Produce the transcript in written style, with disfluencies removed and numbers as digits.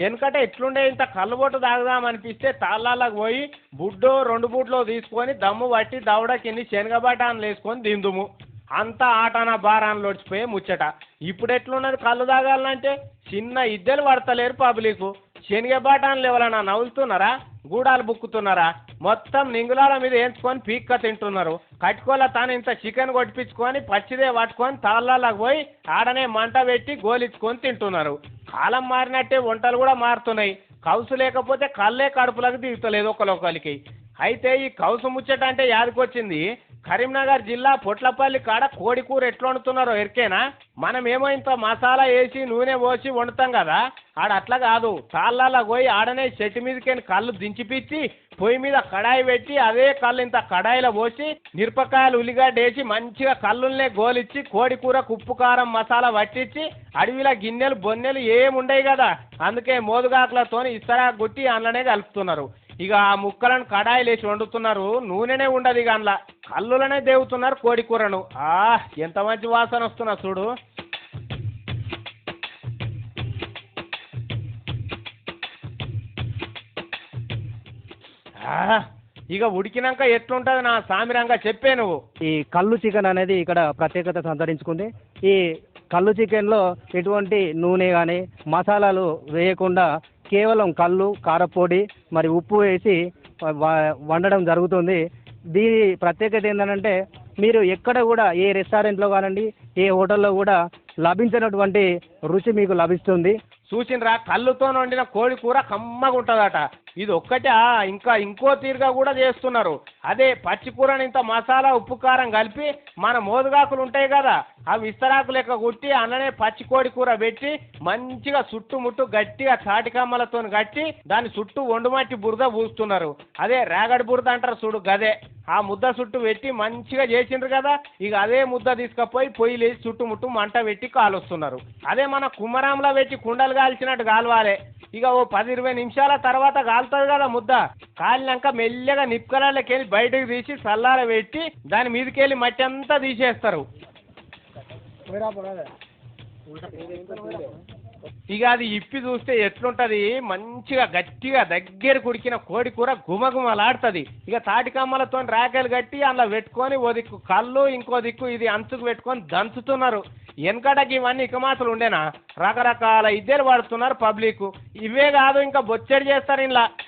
వెనకట ఎట్లుండే ఇంత కళ్ళబొట్టు తాగుదాం అనిపిస్తే తాళ్ళాలకు పోయి బుడ్డో 2 బుడ్లో తీసుకొని దమ్ము పట్టి దవడ కింది శనగబాటాన్ని వేసుకొని దిందుము. అంతా ఆటన బారాన్ని లొడిచిపోయే ముచ్చట. ఇప్పుడు ఎట్లున్నది కళ్ళు తాగాలంటే చిన్న ఇద్దరు పడతలేరు పబ్లిక్. శనగబాటాన్లు ఎవరైనా నవ్వులుతున్నారా, గూడాలు బుక్కుతున్నారా? మొత్తం నింగులాల మీద వేయించుకొని పీక్క తింటున్నారు. కట్టుకోల తాను ఇంత చికెన్ కొట్టించుకొని పచ్చిదే పట్టుకొని తాళ్ళకు పోయి ఆడనే మంట పెట్టి గోలించుకొని తింటున్నారు. కాలం మారినట్టే వంటలు కూడా మారుతున్నాయి. కౌసు లేకపోతే కళ్ళే కడుపులకు దిగుతలేదు ఒకరికి. అయితే ఈ కౌసు ముచ్చట అంటే యాదకొచ్చింది. కరీంనగర్ జిల్లా పొట్లపల్లి కాడ కోడి కూర ఎట్లా వండుతున్నారో ఎరికేనా? మనమేమో ఇంత మసాలా వేసి నూనె పోసి వండుతాం కదా, ఆడ అట్లా కాదు. తాళ్ళలో పోయి ఆడనే చెట్టు మీదకి కళ్ళు దించిపిచ్చి పొయ్యి మీద కడాయి పెట్టి అదే కళ్ళు ఇంత కడాయిలో పోసి మిరపకాయలు ఉల్లిగడ్డ వేసి మంచిగా కళ్ళుల్నే గోలిచ్చి కోడి కూరకు ఉప్పు కారం మసాలా పట్టించి అడవిలో గిన్నెలు బొన్నెలు ఏముండయి కదా, అందుకే మోదుగాకులతో ఇస్తరా గుట్టి అందులోనే కలుపుతున్నారు. ఇక ఆ ముక్కలను కడాయిలు వేసి వండుతున్నారు. నూనెనే ఉండదు. ఇక అందులో కళ్ళులనే దేవుతున్నారు కోడి కూరను. ఎంత మంచి వాసన వస్తున్నా చూడు. ఇక ఉడికినాక ఎట్లుంటుంది నా సామిరంగా చెప్పే నువ్వు. ఈ కళ్ళు చికెన్ అనేది ఇక్కడ ప్రత్యేకత సంతరించుకుంది. ఈ కళ్ళు చికెన్లో ఎటువంటి నూనె కానీ మసాలాలు వేయకుండా కేవలం కళ్ళు, కారపొడి మరి ఉప్పు వేసి వండడం జరుగుతుంది. దీని ప్రత్యేకత ఏంటంటే మీరు ఎక్కడ కూడా ఏ రెస్టారెంట్లో కానివ్వండి, ఏ హోటల్లో కూడా లభించినటువంటి రుచి మీకు లభిస్తుంది. చూసినరా, కళ్ళుతో వండిన కోడి కూర కమ్మగా ఉంటుందట. ఇది ఒక్కటే ఇంకా ఇంకో తీరుగా కూడా చేస్తున్నారు. అదే పచ్చి కూరని ఇంత మసాలా ఉప్పు కారం కలిపి మన మోదుగాకులు ఉంటాయి కదా, అవి ఇస్తరాకు లెక్క కుట్టి అందులోనే పచ్చి కోడి కూర పెట్టి మంచిగా చుట్టుముట్టు గట్టిగా తాటికమ్మలతో కట్టి దాని చుట్టూ వండుమట్టి బురద పూస్తున్నారు. అదే రేగడి బురద అంటారు చూడు, గదే. ఆ ముద్ద చుట్టూ పెట్టి మంచిగా చేసిండ్రు కదా, ఇక అదే ముద్ద తీసుకుపోయి పొయ్యి లేచి చుట్టుముట్టు మంట పెట్టి కాలుస్తున్నారు. అదే మన కుమ్మరంలో పెట్టి కుండలు కాల్చినట్టు కాలవాలి. ఇక ఓ 10-20 నిమిషాల తర్వాత కాలుతుంది కదా ముద్ద. కాలినాక మెల్లగా నిప్పుకలకి వెళ్ళి బయటకు తీసి చల్లార పెట్టి దాని మీదకి వెళ్ళి మట్టి అంతా తీసేస్తారు. ఇక అది ఇప్పి చూస్తే ఎట్లుంటది, మంచిగా గట్టిగా దగ్గర కుడికిన కోడి కూర గుమగుమలాడుతుంది. ఇక తాటికమ్మలతో రాకెలు కట్టి అందులో పెట్టుకొని ఓ దిక్కు కళ్ళు, ఇంకో దిక్కు ఇది అంచుకు పెట్టుకొని దంచుతున్నారు. వెనకటకి ఇవన్నీ ఇకమాసులు ఉండేనా? రకరకాల ఇద్దరు పడుతున్నారు పబ్లిక్. ఇవే కాదు ఇంకా బొచ్చడి చేస్తారు. ఇలా